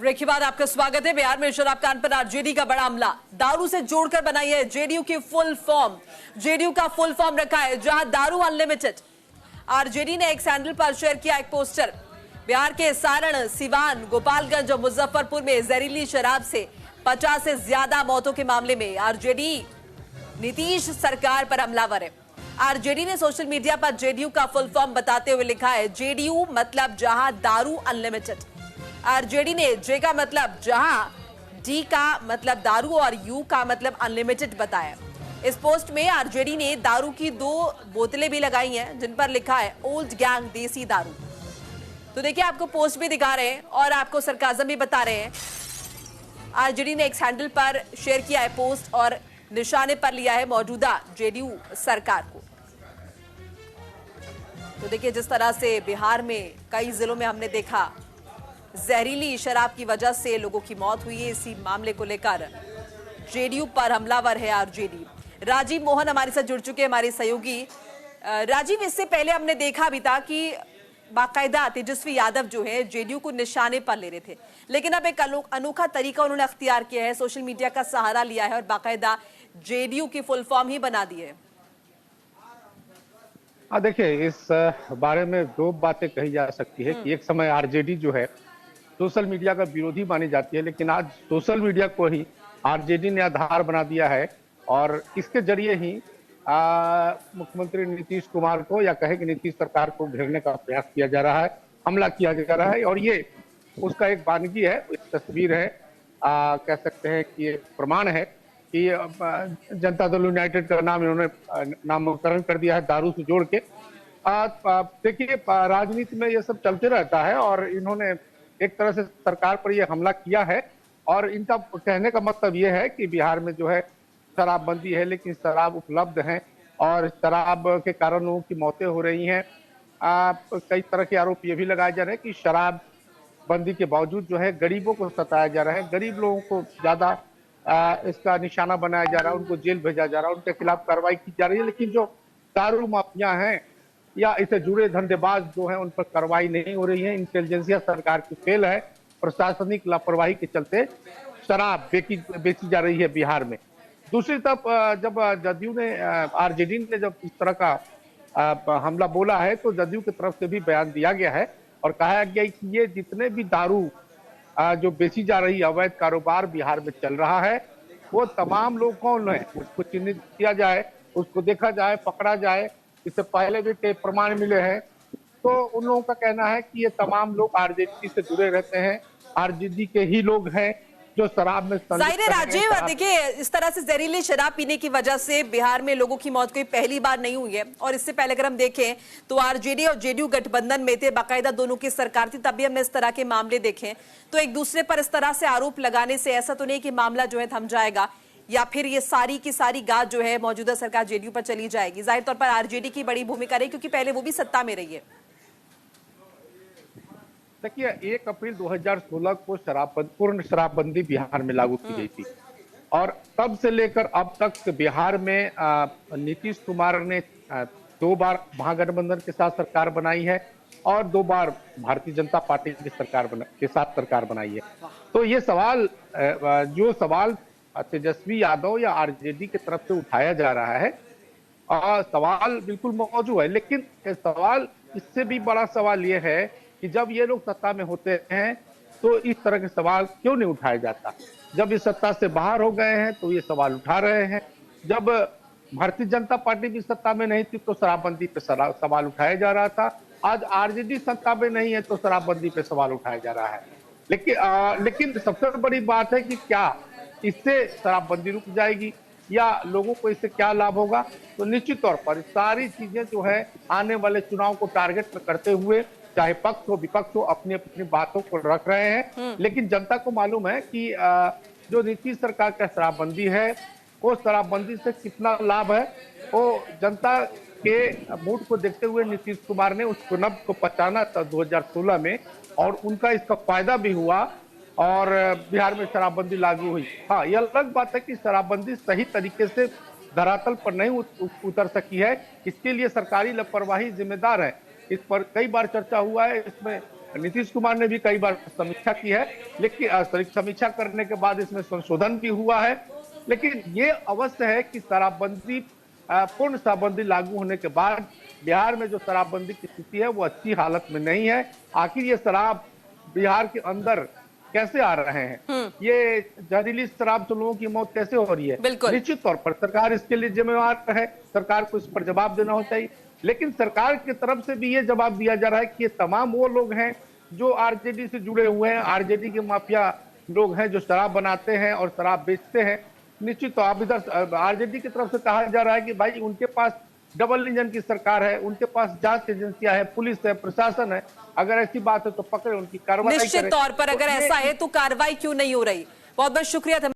Break के बाद आपका स्वागत है। बिहार में शराब कांड पर आरजेडी का बड़ा हमला, दारू से जोड़कर बनाई है जेडीयू की फुल फॉर्म। जेडीयू का फुल फॉर्म रखा है जहां दारू अनलिमिटेड। आरजेडी ने एक सैंडल पर शेयर किया एक पोस्टर। बिहार के सारण, सिवान, गोपालगंज और मुजफ्फरपुर में जहरीली शराब से 50 से ज्यादा मौतों के मामले में आरजेडी नीतीश सरकार पर हमलावर है। आरजेडी ने सोशल मीडिया पर जेडीयू का फुल फॉर्म बताते हुए लिखा है जेडीयू मतलब जहां दारू अनलिमिटेड। आरजेडी ने जे का मतलब जहां, डी का मतलब दारू और यू का मतलब अनलिमिटेड बताया। इस पोस्ट में आरजेडी ने दारू की 2 बोतलें भी लगाई हैं जिन पर लिखा है ओल्ड गैंग देसी दारू। तो देखिए, आपको पोस्ट भी दिखा रहे हैं और आपको सरकाजम भी बता रहे हैं। आरजेडी ने एक हैंडल पर शेयर किया है पोस्ट और निशाने पर लिया है मौजूदा जेडीयू सरकार को। तो देखिए, जिस तरह से बिहार में कई जिलों में हमने देखा जहरीली शराब की वजह से लोगों की मौत हुई है, इसी मामले को लेकर जेडीयू पर हमलावर है आरजेडी। राजीव मोहन हमारे साथ जुड़ चुके हैं, हमारे सहयोगी। राजीव, इससे पहले हमने देखा भी था कि बाकायदा तेजस्वी यादव जो है जेडीयू को निशाने पर ले रहे थे, लेकिन अब एक अनोखा तरीका उन्होंने अख्तियार किया है, सोशल मीडिया का सहारा लिया है और बाकायदा जेडीयू की फुल फॉर्म ही बना दी है। देखिए, इस बारे में 2 बातें कही जा सकती है कि एक समय आरजेडी जो है सोशल मीडिया का विरोधी मानी जाती है, लेकिन आज सोशल मीडिया को ही आरजेडी ने आधार बना दिया है और इसके जरिए ही मुख्यमंत्री नीतीश कुमार को या कहे कि नीतीश सरकार को घेरने का प्रयास किया जा रहा है, हमला किया जा रहा है। और ये उसका एक वानगी है, एक तस्वीर है, कह सकते हैं कि एक प्रमाण है कि जनता दल यूनाइटेड का नाम इन्होंने नामकरण कर दिया है दारू से जोड़ के। देखिए, राजनीति में ये सब चलते रहता है और इन्होंने एक तरह से सरकार पर यह हमला किया है और इनका कहने का मतलब यह है कि बिहार में जो है शराबबंदी है, लेकिन शराब उपलब्ध है और शराब के कारण लोगों की मौतें हो रही हैं। कई तरह के आरोप ये भी लगाए जा रहे हैं कि शराबबंदी के बावजूद जो है गरीबों को सताया जा रहा है, गरीब लोगों को ज्यादा इसका निशाना बनाया जा रहा है, उनको जेल भेजा जा रहा है, उनके खिलाफ कार्रवाई की जा रही है। लेकिन जो दारू माफिया हैं या इससे जुड़े धंधेबाज जो हैं उन पर कार्रवाई नहीं हो रही है। इंटेलिजेंसिया सरकार की फेल है, प्रशासनिक लापरवाही के चलते शराब बेची जा रही है बिहार में। दूसरी तरफ जब जदयू ने आरजेडी ने जब इस तरह का हमला बोला है तो जदयू की तरफ से भी बयान दिया गया है और कहा गया कि ये जितने भी दारू जो बेची जा रही अवैध कारोबार बिहार में चल रहा है वो तमाम लोग कौन है उसको चिन्हित किया जाए, उसको देखा जाए, पकड़ा जाए। इससे पहले भी कई प्रमाण मिले हैं। तो उन लोगों का कहना है कि ये तमाम लोग आरजेडी से जुड़े रहते हैं, आरजेडी के ही लोग हैं जो शराब में जाहिर है। राजीव, देखिए, इस तरह से जहरीली शराब पीने की वजह से बिहार में लोगों की मौत कोई पहली बार नहीं हुई है और इससे पहले अगर हम देखें तो आरजेडी और जेडीयू गठबंधन में थे, बाकायदा दोनों की सरकार थी, तब भी हमने इस तरह के मामले देखे। तो एक दूसरे पर इस तरह से आरोप लगाने से ऐसा तो नहीं कि मामला जो है थम जाएगा या फिर ये सारी की सारी गाज जो है मौजूदा सरकार जेडीयू पर चली जाएगी। जाहिर तौर पर आरजेडी की बड़ी भूमिका रही क्योंकि पहले वो भी सत्ता में रही है। देखिए, 1 अप्रैल 2016 को पूर्ण शराबबंदी बिहार में लागू की गई थी और तब से लेकर अब तक बिहार में नीतीश कुमार ने 2 बार महागठबंधन के साथ सरकार बनाई है और 2 बार भारतीय जनता पार्टी की के साथ सरकार बनाई है। तो ये सवाल जो सवाल तेजस्वी यादव या आरजेडी की तरफ से उठाया जा रहा है, सवाल बिल्कुल मौजूद है, लेकिन सवाल इससे भी बड़ा सवाल ये है कि जब ये लोग सत्ता में होते हैं तो इस तरह के सवाल क्यों नहीं उठाया जाता। जब ये सत्ता से बाहर हो गए हैं तो ये सवाल उठा रहे हैं। जब भारतीय जनता पार्टी भी सत्ता में नहीं थी तो शराबबंदी पे सवाल उठाया जा रहा था। आज आरजेडी सत्ता में नहीं है तो शराबबंदी पे सवाल उठाया जा रहा है। लेकिन सबसे बड़ी बात है कि क्या इससे शराबबंदी रुक जाएगी या लोगों को इससे क्या लाभ होगा। तो निश्चित तौर पर सारी चीजें जो है आने वाले चुनाव को टारगेट करते हुए चाहे पक्ष हो विपक्ष हो अपनी अपनी बातों को रख रहे हैं। लेकिन जनता को मालूम है कि जो नीतीश सरकार का शराबबंदी है वो शराबबंदी से कितना लाभ है। वो जनता के मूड को देखते हुए नीतीश कुमार ने उस चुनाव को पहचाना था 2016 में और उनका इसका फायदा भी हुआ और बिहार में शराबबंदी लागू हुई। हाँ, यह अलग बात है कि शराबबंदी सही तरीके से धरातल पर नहीं उतर सकी है, इसके लिए सरकारी लापरवाही जिम्मेदार है। इस पर कई बार चर्चा हुआ है। इसमें नीतीश कुमार ने भी कई बार समीक्षा की है, लेकिन समीक्षा करने के बाद इसमें संशोधन भी हुआ है। लेकिन ये अवश्य है कि शराबबंदी, पूर्ण शराबबंदी लागू होने के बाद बिहार में जो शराबबंदी की स्थिति है वो अच्छी हालत में नहीं है। आखिर ये शराब बिहार के अंदर कैसे आ रहे हैं, ये जहरीली शराब से लोगों की मौत कैसे हो रही है, निश्चित तौर पर सरकार इसके लिए जिम्मेवार है, सरकार को इस पर जवाब देना हो चाहिए। लेकिन सरकार की तरफ से भी ये जवाब दिया जा रहा है कि ये तमाम वो लोग हैं जो आरजेडी से जुड़े हुए हैं, आरजेडी के माफिया लोग हैं जो शराब बनाते हैं और शराब बेचते हैं। निश्चित तो आप इधर आरजेडी की तरफ से कहा जा रहा है कि भाई उनके पास डबल इंजन की सरकार है, उनके पास जांच एजेंसियां है, पुलिस है, प्रशासन है, अगर ऐसी बात है तो पकड़े, उनकी कार्रवाई करें। निश्चित तौर पर अगर ऐसा है तो कार्रवाई क्यों नहीं हो रही? बहुत बहुत शुक्रिया।